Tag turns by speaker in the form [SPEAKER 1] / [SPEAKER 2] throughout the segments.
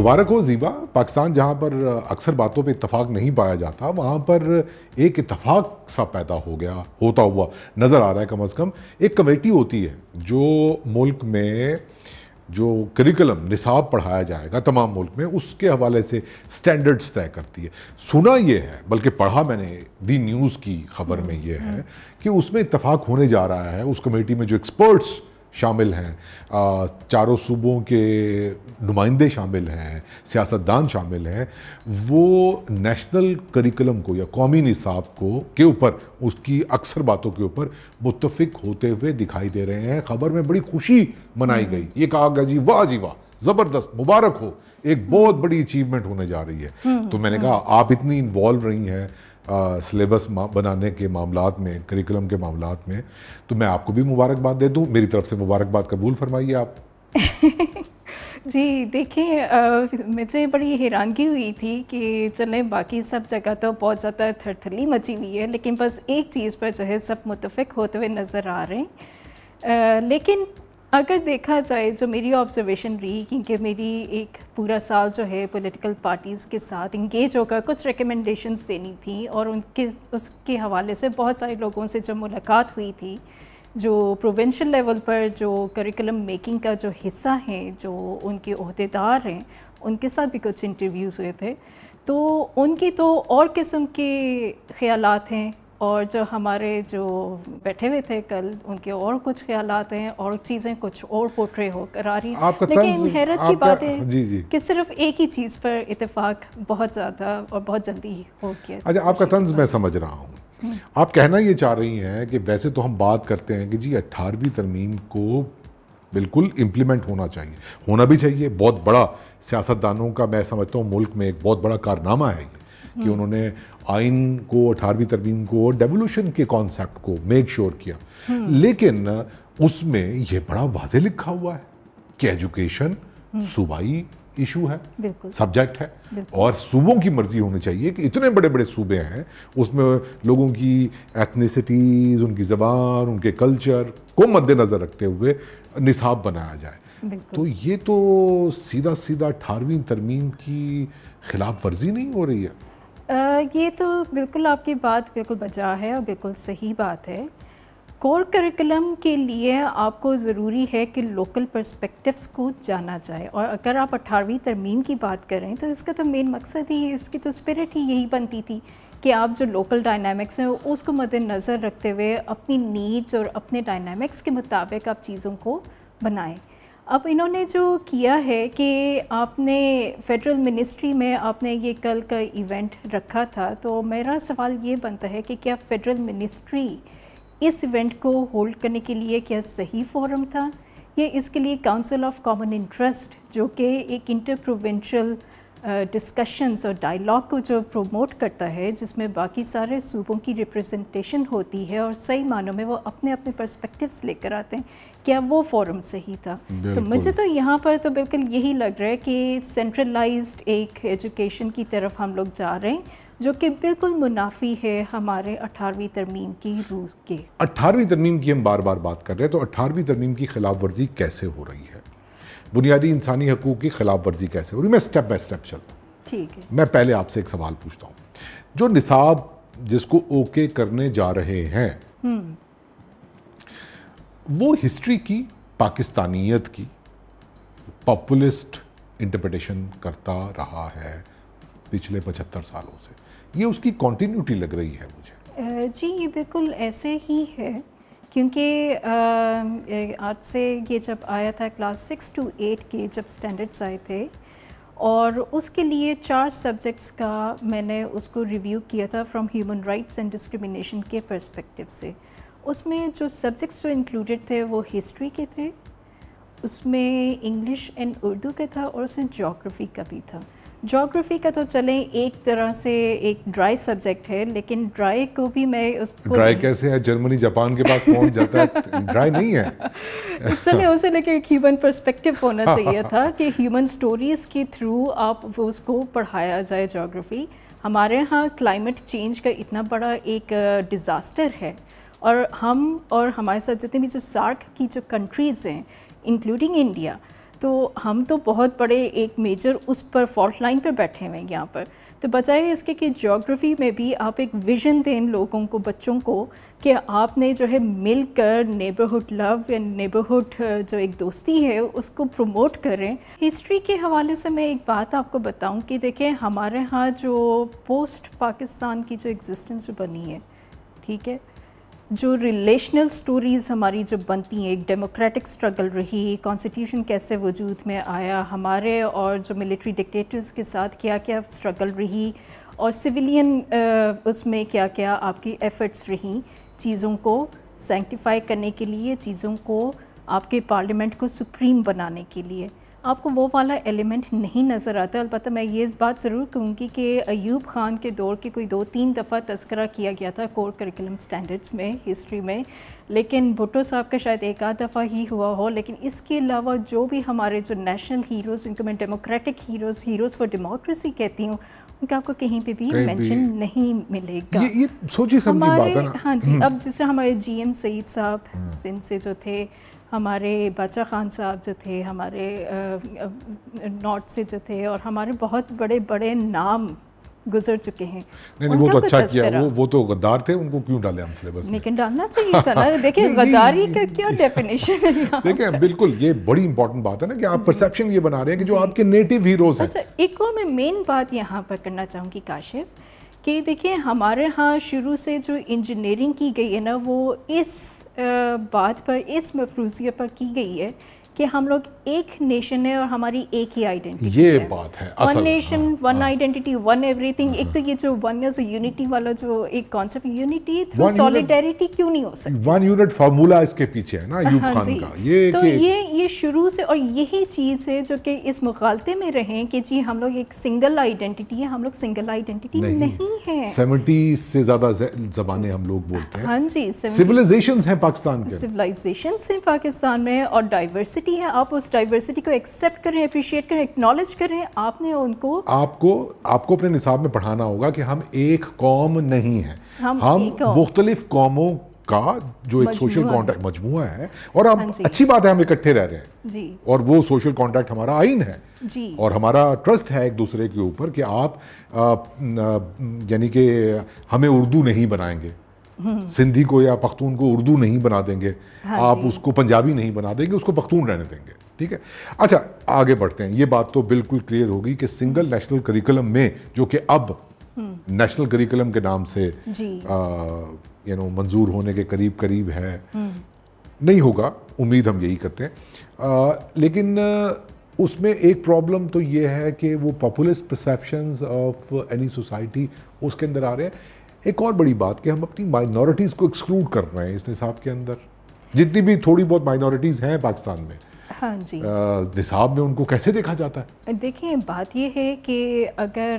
[SPEAKER 1] مبارک ہو زیبا. پاکستان جہاں پر اکثر باتوں پہ اتفاق نہیں پایا جاتا, وہاں پر ایک اتفاق سا پیدا ہو گیا, ہوتا ہوا نظر آ رہا ہے. کم از کم ایک کمیٹی ہوتی ہے جو ملک میں جو کریکلم نصاب پڑھایا جائے گا تمام ملک میں, اس کے حوالے سے سٹینڈرڈز طے کرتی ہے. سنا یہ ہے, بلکہ پڑھا میں نے دی نیوز کی خبر میں یہ ہے کہ اس میں اتفاق ہونے جا رہا ہے. اس کمیٹی میں جو ایکسپرٹس شامل ہیں, چاروں صوبوں کے نمائندے شامل ہیں, سیاستدان شامل ہیں, وہ نیشنل کریکلم کو یا قومی نصاب کو کے اوپر, اس کی اکثر باتوں کے اوپر متفق ہوتے ہوئے دکھائی دے رہے ہیں. خبر میں بڑی خوشی منائی گئی, یہ کہا گیا جی واہ جی واہ, زبردست, مبارک ہو, ایک بہت بڑی اچیومنٹ ہونے جا رہی ہے. تو میں نے کہا آپ اتنی انوالو رہی ہیں سلیبس بنانے کے معاملات میں, کریکلم کے معاملات میں, تو میں آپ کو بھی مبارکباد دے دوں. میری طرف سے مبارکباد قبول فرمائیے آپ.
[SPEAKER 2] جی دیکھیں, مجھے بڑی حیرانگی ہوئی تھی کہ چلیں باقی سب جگہ تو بہت زیادہ تھرتھلی مچی ہوئی ہے, لیکن بس ایک چیز پر جو ہے سب متفق ہوتے ہوئے نظر آ رہے ہیں. لیکن اگر دیکھا جائے جو میری آبزرویشن رہی, کیونکہ میری ایک پورا سال جو ہے پولیٹیکل پارٹیز کے ساتھ انگیج ہو کر کچھ ریکمنڈیشنز دینی تھیں, اور اس کے حوالے سے بہت سارے لوگوں سے جو ملاقات ہوئی تھی جو پروونشل لیول پر جو کریکلم میکنگ کا جو حصہ ہیں, جو ان کے عہدیدار ہیں, ان کے ساتھ بھی کچھ انٹرویوز ہوئے تھے. تو ان کی تو اور قسم کے خیالات ہیں, اور جو ہمارے جو بیٹھے ہوئے تھے کل, ان کے اور کچھ خیالات ہیں, اور چیزیں کچھ اور پورٹرے ہو کر آ رہی ہیں. لیکن حیرت کی بات ہے کہ صرف ایک ہی چیز پر اتفاق بہت زیادہ اور بہت جلدی ہو گیا.
[SPEAKER 1] اچھا, آپ کا طنز میں سمجھ رہا ہوں. آپ کہنا یہ چاہ رہی ہیں کہ ویسے تو ہم بات کرتے ہیں کہ جی 18ویں ترمیم کو بالکل امپلیمنٹ ہونا چاہیے, ہونا بھی چاہیے. بہت بڑا سیاستدانوں کا میں سمجھتا ہوں ملک میں ایک بہت بڑا کارنامہ ہے یہ کہ انہوں نے آئین کو, 18ویں ترمیم کو, ڈیولوشن کے کانسیپٹ کو میک شور کیا. لیکن اس میں یہ بڑا واضح لکھا ہوا ہے کہ ایجوکیشن صوبائی ایشو ہے, سبجیکٹ ہے, اور صوبوں کی مرضی ہونی چاہیے کہ اتنے بڑے بڑے صوبے ہیں, اس میں لوگوں کی ایتھنیسٹیز, ان کی زبان, ان کے کلچر کو مد نظر رکھتے ہوئے نصاب بنایا جائے. تو یہ تو سیدھا سیدھا 18ویں ترمیم کی خلاف ورزی نہیں ہو رہی ہے؟
[SPEAKER 2] یہ تو بالکل آپ کی بات بالکل بجا ہے اور بالکل صحیح بات ہے. کور کریکلم کے لیے آپ کو ضروری ہے کہ لوکل پرسپیکٹیوز کو جانا جائے, اور اگر آپ 18ویں ترمیم کی بات کریں تو اس کا تو مین مقصد ہی, اس کی تو اسپرٹ ہی یہی بنتی تھی کہ آپ جو لوکل ڈائنامکس ہیں اس کو مد نظر رکھتے ہوئے اپنی نیڈز اور اپنے ڈائنامکس کے مطابق آپ چیزوں کو بنائیں. اب انہوں نے جو کیا ہے کہ آپ نے فیڈرل منسٹری میں آپ نے یہ کل کا ایونٹ رکھا تھا, تو میرا سوال یہ بنتا ہے کہ کیا فیڈرل منسٹری اس ایونٹ کو ہولڈ کرنے کے لیے کیا صحیح فورم تھا, یا اس کے لیے کاؤنسل آف کامن انٹرسٹ جو کہ ایک انٹر پروونشل ڈسکشنز اور ڈائلاگ کو جو پروموٹ کرتا ہے, جس میں باقی سارے صوبوں کی ریپرزنٹیشن ہوتی ہے اور صحیح معنوں میں وہ اپنے اپنے پرسپیکٹیوز لے کر آتے ہیں, کیا وہ فورم صحیح تھا؟ تو مجھے تو یہاں پر تو بالکل یہی لگ رہا ہے کہ سینٹرلائزڈ ایک ایجوکیشن کی طرف ہم لوگ جا رہے ہیں, جو کہ بالکل منافی ہے ہمارے 18ویں ترمیم کی روح کے.
[SPEAKER 1] 18ویں ترمیم کی ہم بار بار بات کر رہے ہیں, تو 18ویں ترمیم کی خلاف ورزی کیسے ہو رہی ہے, بنیادی انسانی حقوق کی خلاف ورزی کیسے ہو رہی ہے؟ میں اسٹیپ بائی اسٹیپ چلتا ہوں.
[SPEAKER 2] ٹھیک ہے.
[SPEAKER 1] میں پہلے آپ سے ایک سوال پوچھتا ہوں. جو نصاب جس کو اوکے کرنے جا رہے ہیں, وہ ہسٹری کی, پاکستانیت کی پاپولسٹ انٹرپریٹیشن کرتا رہا ہے پچھلے 75 سالوں سے. یہ اس کی کنٹینیوٹی لگ رہی ہے مجھے.
[SPEAKER 2] جی یہ بالکل ایسے ہی ہے, کیونکہ آج سے یہ جب آیا تھا کلاس 6 to 8 کے جب سٹینڈرڈس آئے تھے, اور اس کے لیے 4 سبجیکٹس کا میں نے اس کو ریویو کیا تھا from human rights and discrimination کے پرسپیکٹیو سے. اس میں جو سبجیکٹس جو انکلوڈیڈ تھے وہ ہسٹری کے تھے, اس میں انگلش اینڈ اردو کا تھا, اور اس میں جیوگرافی کا بھی تھا. جیوگرافی کا تو چلیں ایک طرح سے ایک ڈرائی سبجیکٹ ہے, لیکن ڈرائی کو بھی میں اس کو
[SPEAKER 1] ڈرائی کیسے ہے, جرمنی جاپان کے پاس پہنچ جاتا ہے, ڈرائی نہیں ہے.
[SPEAKER 2] چلیں اسے لے کے ایک ہیومن پرسپیکٹیو ہونا چاہیے تھا کہ ہیومن سٹوریز کے تھرو آپ اس کو پڑھایا جائے جیوگرافی. ہمارے ہاں کلائمیٹ چینج کا اتنا بڑا ایک ڈیزاسٹر ہے, اور ہم اور ہمارے ساتھ جتنے بھی جو سارک کی جو کنٹریز ہیں انکلوڈنگ انڈیا, تو ہم تو بہت بڑے ایک میجر اس پر فالٹ لائن پر بیٹھے ہوئے ہیں یہاں پر. تو بجائے اس کے کہ جیوگرافی میں بھی آپ ایک ویژن دیں لوگوں کو, بچوں کو, کہ آپ نے جو ہے مل کر نیبرہڈ لو یا نیبرہڈ جو ایک دوستی ہے اس کو پروموٹ کریں. ہسٹری کے حوالے سے میں ایک بات آپ کو بتاؤں کہ دیکھیں ہمارے ہاں جو پوسٹ پاکستان کی جو ایگزسٹنس بنی ہے, ٹھیک ہے, جو ریلیشنل سٹوریز ہماری جو بنتی ہیں, ایک ڈیموکریٹک سٹرگل رہی, کانسٹیٹیوشن کیسے وجود میں آیا ہمارے, اور جو ملٹری ڈکٹیٹرز کے ساتھ کیا کیا سٹرگل رہی, اور سویلین اس میں کیا کیا آپ کی ایفرٹس رہیں چیزوں کو سینکٹیفائی کرنے کے لیے, چیزوں کو آپ کے پارلیمنٹ کو سپریم بنانے کے لیے. آپ کو وہ والا ایلیمنٹ نہیں نظر آتا. البتہ میں یہ بات ضرور کہوں گی کہ ایوب خان کے دور کے کوئی 2-3 دفعہ تذکرہ کیا گیا تھا کور کریکولم سٹینڈرڈز میں ہسٹری میں, لیکن بھٹو صاحب کا شاید ایک آدھ دفعہ ہی ہوا ہو. لیکن اس کے علاوہ جو بھی ہمارے جو نیشنل ہیروز, ان کو میں ڈیموکریٹک ہیروز فار ڈیموکریسی کہتی ہوں, ان کا آپ کو کہیں پہ بھی مینشن نہیں ملے گا.
[SPEAKER 1] یہ سوچی سمجھی بات ہے نا.
[SPEAKER 2] ہاں جی, اب جس سے ہمارے جی ایم سعید صاحب سندھ سے جو تھے, ہمارے باچا خان صاحب جو تھے, ہمارے نارتھ سے جو تھے, اور ہمارے بہت بڑے بڑے نام گزر چکے ہیں.
[SPEAKER 1] نہیں وہ تو اچھا کیا, وہ تو غدار تھے, ان کو کیوں ڈالے ہم سلیبس میں؟
[SPEAKER 2] لیکن ڈالنا چاہیے تھا نا. دیکھیں غداری کا کیا ڈیفینیشن ہے.
[SPEAKER 1] دیکھیں بالکل یہ بڑی امپورٹنٹ بات ہے نا کہ آپ پرسیپشن یہ بنا رہے ہیں کہ جو آپ کے نیٹو ہیروز ہیں.
[SPEAKER 2] اچھا ایک اور میں مین بات یہاں پر کرنا چاہوں گی کاشف, کہ دیکھیں ہمارے ہاں شروع سے جو انجینئرنگ کی گئی ہے نا, وہ اس بات پر, اس مفروضیت پر کی گئی ہے کہ ہم لوگ ایک نیشن ہے اور ہماری ایک ہی آئیڈینٹی ہے.
[SPEAKER 1] یہ بات ہے
[SPEAKER 2] one nation one identity one every thing. ایک تو یہ جو ونس یونٹی والا جو ایک کانسیپٹ, یونٹی تھرو سولیڈیرٹی کیوں نہیں ہو سکتی؟
[SPEAKER 1] ون یونٹ فارمولا اس کے پیچھے ہے نا ایوب خان کا.
[SPEAKER 2] تو یہ شروع سے, اور یہی چیز ہے جو کہ اس مغالطے میں رہیں کہ جی ہم لوگ ایک سنگل آئیڈینٹی ہے. ہم لوگ سنگل آئیڈینٹی نہیں ہے.
[SPEAKER 1] 70 سے زیادہ زبانیں ہم لوگ بولتے ہیں.
[SPEAKER 2] ہاں جی,
[SPEAKER 1] سویلائزیشنز ہیں پاکستان کے,
[SPEAKER 2] سویلائزیشنز ہیں پاکستان میں, اور ڈائیورسٹی ہے. آپ اس ڈائیورسٹی کو ایکسیپٹ کریں, اپریشیٹ کریں, ایکنالج کریں. آپ نے ان کو آپ
[SPEAKER 1] کو اپنے نصاب میں پڑھانا ہوگا کہ ہم ایک قوم نہیں ہیں, ہم مختلف قوموں کا جو ایک سوشل کانٹیکٹ مجموعہ ہے, اور ہم اچھی بات ہے ہم اکٹھے رہ رہے ہیں
[SPEAKER 2] جی,
[SPEAKER 1] اور وہ سوشل کانٹیکٹ ہمارا آئین ہے
[SPEAKER 2] جی,
[SPEAKER 1] اور ہمارا ٹرسٹ ہے ایک دوسرے کے اوپر کہ آپ یعنی کہ ہمیں اردو نہیں بنائیں گے, سندھی کو یا پختون کو اردو نہیں بنا دیں گے, آپ اس کو پنجابی نہیں بنا دیں گے, اس کو پختون رہنے دیں گے. ٹھیک ہے, اچھا آگے بڑھتے ہیں. یہ بات تو بالکل کلیئر ہوگی کہ سنگل نیشنل کریکولم میں, جو کہ اب نیشنل کریکولم کے نام سے منظور ہونے کے قریب ہے, نہیں ہوگا, امید ہم یہی کرتے ہیں. لیکن اس میں ایک پرابلم تو یہ ہے کہ وہ populist perceptions of any society اس کے اندر آ رہے ہیں. ایک اور بڑی بات کہ ہم اپنی مائنورٹیز کو ایکسکلوڈ کر رہے ہیں اس نصاب کے اندر. جتنی بھی تھوڑی بہت مائنورٹیز ہیں پاکستان میں,
[SPEAKER 2] ہاں جی,
[SPEAKER 1] نصاب میں ان کو کیسے دیکھا جاتا ہے؟
[SPEAKER 2] دیکھیں بات یہ ہے کہ اگر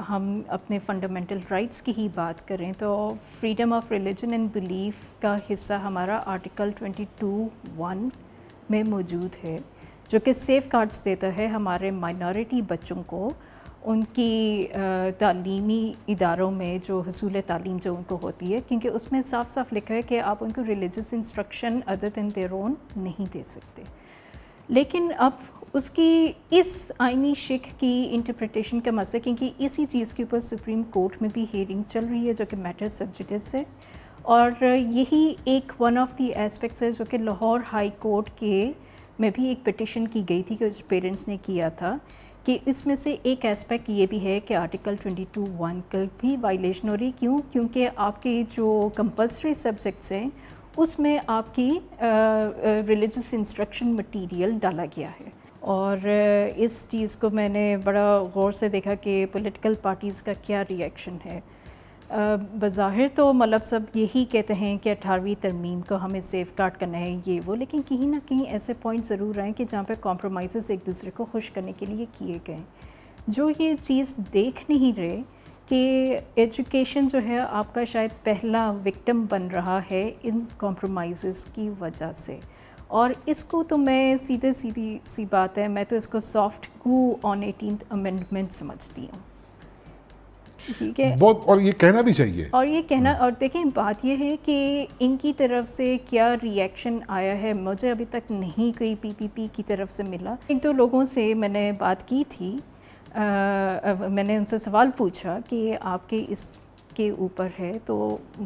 [SPEAKER 2] ہم اپنے فنڈامنٹل رائٹس کی ہی بات کریں تو freedom of religion and belief کا حصہ ہمارا آرٹیکل 22(1) میں موجود ہے, جو کہ سیف گارڈز دیتا ہے ہمارے مائنورٹی بچوں کو ان کی تعلیمی اداروں میں جو حصول تعلیم جو ان کو ہوتی ہے, کیونکہ اس میں صاف صاف لکھا ہے کہ آپ ان کو religious instruction other than their own نہیں دے سکتے. لیکن اب اس کی اس آئینی شک کی انٹرپریٹیشن کا مسئلہ, کیونکہ اسی چیز کے اوپر سپریم کورٹ میں بھی ہیئرنگ چل رہی ہے جو کہ میٹر سب جوڈس ہے, اور یہی ایک ون آف دی ایسپیکٹس ہے جو کہ لاہور ہائی کورٹ کے میں بھی ایک پٹیشن کی گئی تھی کہ اس پیرنٹس نے کیا تھا, کہ اس میں سے ایک ایسپیکٹ یہ بھی ہے کہ آرٹیکل 22(1) کا بھی وائلیشن ہو رہی. کیوں؟ کیونکہ آپ کے جو کمپلسری سبجیکٹس ہیں اس میں آپ کی ریلیجس انسٹرکشن مٹیریل ڈالا گیا ہے. اور اس چیز کو میں نے بڑا غور سے دیکھا کہ پولیٹیکل پارٹیز کا کیا ری ایکشن ہے. بظاہر تو مطلب سب یہی کہتے ہیں کہ 18ویں ترمیم کو ہمیں سیف گارڈ کرنا ہے یہ وہ, لیکن کہیں نہ کہیں ایسے پوائنٹ ضرور ہیں کہ جہاں پہ کمپرومائزز ایک دوسرے کو خوش کرنے کے لیے کیے گئے, جو یہ چیز دیکھ نہیں رہے کہ ایجوکیشن جو ہے آپ کا شاید پہلا وکٹم بن رہا ہے ان کمپرومائزز کی وجہ سے. اور اس کو تو میں سیدھی سی بات ہے, میں تو اس کو سافٹ کو آن 18th امینڈمنٹ سمجھتی ہوں. ٹھیک ہے،
[SPEAKER 1] بہت، اور یہ کہنا بھی چاہیے،
[SPEAKER 2] اور یہ کہنا، اور دیکھیں بات یہ ہے کہ ان کی طرف سے کیا ری ایکشن آیا ہے مجھے ابھی تک نہیں کوئی پی پی پی کی طرف سے ملا. ایک دو لوگوں سے میں نے بات کی تھی، میں نے ان سے سوال پوچھا کہ آپ کے اس کے اوپر ہے تو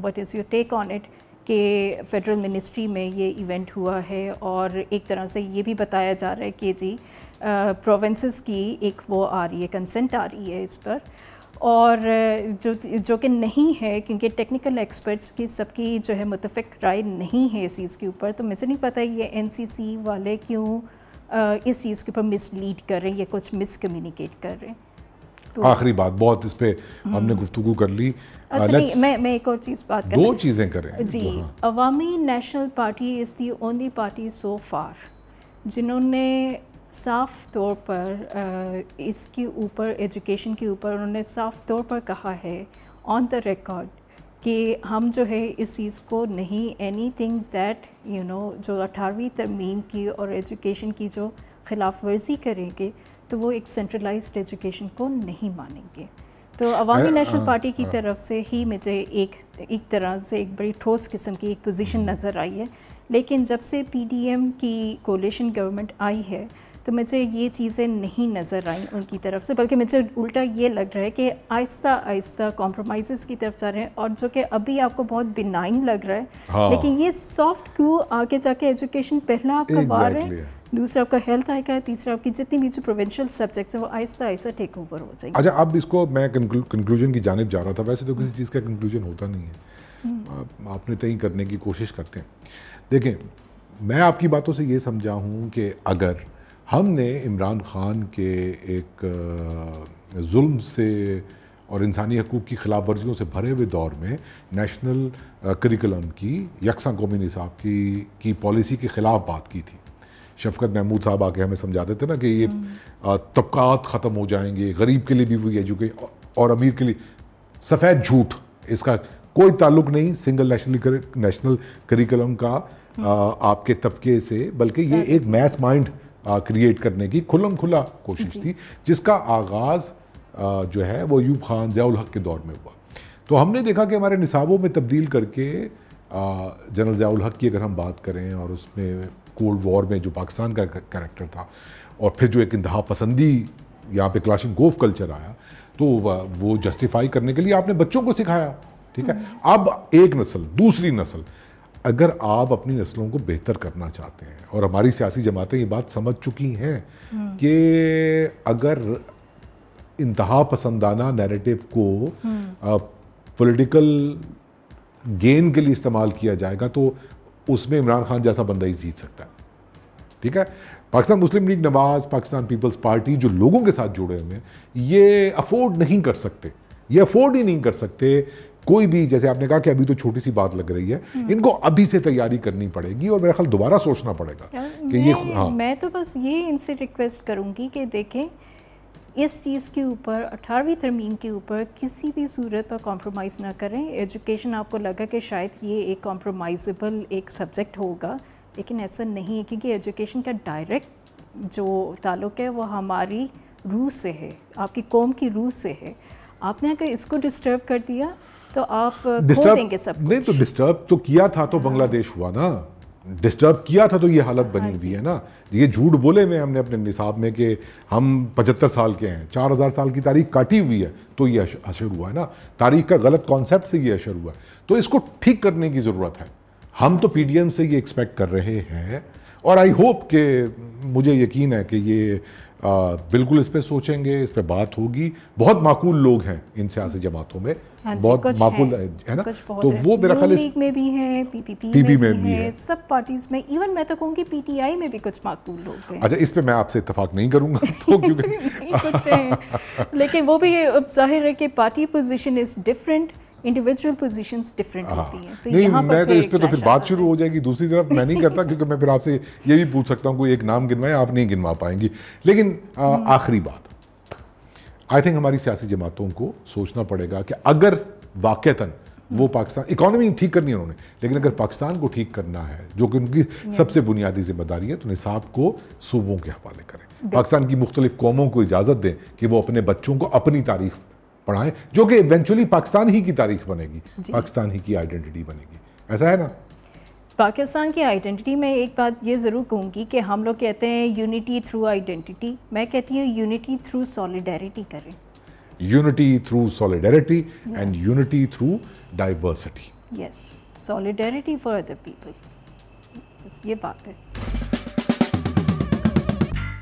[SPEAKER 2] what is your take on it کہ فیڈرل منسٹری میں یہ ایونٹ ہوا ہے، اور ایک طرح سے یہ بھی بتایا جا رہا ہے کہ جی پروونسز کی ایک وہ آ رہی ہے، کنسنٹ آ رہی ہے اس پر، اور جو کہ نہیں ہے کیونکہ ٹیکنیکل ایکسپرٹس کی سب کی جو ہے متفق رائے نہیں ہے اس چیز کے اوپر. تو مجھے نہیں پتہ یہ این سی سی والے کیوں اس چیز کے اوپر مس لیڈ کر رہے ہیں یا کچھ مس کمیونیکیٹ کر رہے ہیں.
[SPEAKER 1] آخری بات، بہت اس پہ ہم نے گفتگو کر لی.
[SPEAKER 2] اچھا نہیں، میں ایک اور چیز بات
[SPEAKER 1] دو چیزیں کریں
[SPEAKER 2] جی. عوامی national party is the only party so for جنہوں نے صاف طور پر اس کے اوپر، ایجوکیشن کے اوپر انہوں نے صاف طور پر کہا ہے آن دا ریکارڈ کہ ہم جو ہے اس چیز کو نہیں، anything that you know جو 18ویں ترمیم کی اور ایجوکیشن کی جو خلاف ورزی کریں گے تو وہ ایک سینٹرلائزڈ ایجوکیشن کو نہیں مانیں گے. تو عوامی نیشنل پارٹی کی طرف سے ہی مجھے ایک طرح سے ایک بڑی ٹھوس قسم کی ایک پوزیشن نظر آئی ہے. لیکن جب سے پی ڈی ایم کی کولیشن گورنمنٹ آئی ہے تو مجھے یہ چیزیں نہیں نظر آئیں ان کی طرف سے، بلکہ مجھے الٹا یہ لگ رہا ہے کہ آہستہ آہستہ کمپرومائزز کی طرف جا رہے ہیں، اور جو کہ ابھی آپ کو بہت بینائن لگ رہا ہے لیکن یہ سافٹ کیوں آگے جا کے ایجوکیشن پہلا آپ کا وار ہے، دوسرا آپ کا ہیلتھ آئے گا، تیسرا آپ کی جتنی بھی جو پروونشل سبجیکٹس ہیں وہ آہستہ آہستہ ٹیک اوور ہو جائیں گے.
[SPEAKER 1] اچھا اب اس کو میں کنکلوژن کی جانب جا رہا تھا. ویسے تو کسی چیز کا کنکلوژن ہوتا نہیں ہے، آپ نے تعین کرنے کی کوشش کرتے ہیں. دیکھیں میں آپ کی باتوں سے یہ سمجھا ہوں کہ اگر ہم نے عمران خان کے ایک ظلم سے اور انسانی حقوق کی خلاف ورزیوں سے بھرے ہوئے دور میں نیشنل کریکولم کی یکساں قومی نصاب کی پالیسی کے خلاف بات کی تھی، شفقت محمود صاحب آ کے ہمیں سمجھاتے تھے نا کہ یہ طبقات ختم ہو جائیں گے، غریب کے لیے بھی وہی ایجوکیشن اور امیر کے لیے، سفید جھوٹ، اس کا کوئی تعلق نہیں سنگل نیشنل کریکولم کا آپ کے طبقے سے، بلکہ یہ ایک میس مائنڈ کریٹ کرنے کی کھلم کھلا کوشش تھی جس کا آغاز جو ہے وہ ایوب خان ضیاء الحق کے دور میں ہوا. تو ہم نے دیکھا کہ ہمارے نصابوں میں تبدیل کر کے جنرل ضیاء الحق کی اگر ہم بات کریں، اور اس میں کولڈ وار میں جو پاکستان کا کریکٹر تھا، اور پھر جو ایک انتہا پسندی یہاں پہ کلاشنکوف کلچر آیا، تو وہ جسٹیفائی کرنے کے لیے آپ نے بچوں کو سکھایا. ٹھیک ہے، اب ایک نسل دوسری نسل، اگر آپ اپنی نسلوں کو بہتر کرنا چاہتے ہیں، اور ہماری سیاسی جماعتیں یہ بات سمجھ چکی ہیں کہ اگر انتہا پسندانہ نیریٹو کو پولیٹیکل گین کے لیے استعمال کیا جائے گا تو اس میں عمران خان جیسا بندہ ہی جیت سکتا ہے. ٹھیک ہے، پاکستان مسلم لیگ نواز، پاکستان پیپلز پارٹی جو لوگوں کے ساتھ جڑے ہوئے ہیں، یہ افورڈ نہیں کر سکتے، یہ افورڈ ہی نہیں کر سکتے کوئی بھی. جیسے آپ نے کہا کہ ابھی تو چھوٹی سی بات لگ رہی ہے، ان کو ابھی سے تیاری کرنی پڑے گی، اور میرا خیال دوبارہ سوچنا پڑے گا کہ یہ
[SPEAKER 2] میں تو بس یہ ان سے ریکویسٹ کروں گی کہ دیکھیں اس چیز کے اوپر 18ویں ترمیم کے اوپر کسی بھی صورت پر کمپرومائز نہ کریں. ایجوکیشن آپ کو لگا کہ شاید یہ ایک کمپرومائزیبل ایک سبجیکٹ ہوگا، لیکن ایسا نہیں ہے، کیونکہ ایجوکیشن کا ڈائریکٹ جو تعلق ہے وہ ہماری روح سے ہے، آپ کی قوم کی روح سے ہے. آپ نے اگر اس کو ڈسٹرب کر دیا تو آپ کھو دیں گے سب کچھ.
[SPEAKER 1] نہیں تو ڈسٹرب تو کیا تھا تو بنگلہ دیش ہوا نا، ڈسٹرب کیا تھا تو یہ حالت بنی ہوئی ہے نا. یہ جھوٹ بولے میں ہم نے اپنے نصاب میں کہ ہم 75 سال کے ہیں، 4000 سال کی تاریخ کاٹی ہوئی ہے، تو یہ اشر ہوا ہے نا. تاریخ کا غلط کانسیپٹ سے یہ اشر ہوا ہے، تو اس کو ٹھیک کرنے کی ضرورت ہے. ہم تو پی ڈی ایم سے یہ ایکسپیکٹ کر رہے ہیں، اور آئی ہوپ کہ مجھے یقین ہے کہ یہ بالکل اس پہ سوچیں گے، اس پہ بات ہوگی. بہت معقول لوگ ہیں ان سیاسی جماعتوں میں، بہت معقول ہے نا. تو وہ میرا خیال
[SPEAKER 2] لیگ میں بھی ہیں، پی پی پی میں بھی ہیں، سب پارٹیز میں، ایون میں تو کہوں گی پی ٹی آئی میں بھی کچھ معقول لوگ ہیں.
[SPEAKER 1] اچھا اس پہ میں آپ سے اتفاق نہیں کروں گا تو کیونکہ
[SPEAKER 2] کچھ ہیں، لیکن وہ بھی ظاہر ہے کہ party position is different, individual positions different ہوتی ہیں. تو
[SPEAKER 1] نہیں میں تو اس پہ تو پھر بات شروع ہو جائے گی. دوسری طرف میں نہیں کرتا کیونکہ میں پھر آپ سے یہ بھی پوچھ سکتا ہوں کوئی ایک نام گنوائے، آپ نہیں گنوا پائیں گی. لیکن آخری بات، آئی تھنک ہماری سیاسی جماعتوں کو سوچنا پڑے گا کہ اگر واقعتاً وہ پاکستان اکانومی ٹھیک کرنی ہے انہوں نے، لیکن اگر پاکستان کو ٹھیک کرنا ہے جو کہ ان کی سب سے بنیادی ذمہ داری ہے، تو نصاب کو صوبوں کے حوالے کریں. پاکستان کی مختلف قوموں کو اجازت دیں کہ وہ اپنے بچوں کو اپنی تاریخ پڑھائیں جو کہ ایونچولی پاکستان ہی کی تاریخ بنے گی, پاکستان ہی کی آئیڈینٹی بنے گی. ایسا ہے نا؟
[SPEAKER 2] پاکستان کی آئیڈینٹی میں ایک بات یہ ضرور کہوں گی کہ ہم لوگ کہتے ہیں یونٹی تھرو آئیڈینٹی, میں کہتی ہوں یونٹی تھرو سولیڈیرٹی کریں.
[SPEAKER 1] Unity through solidarity and unity through diversity.
[SPEAKER 2] Yes, solidarity for other people, بس یہ بات ہے.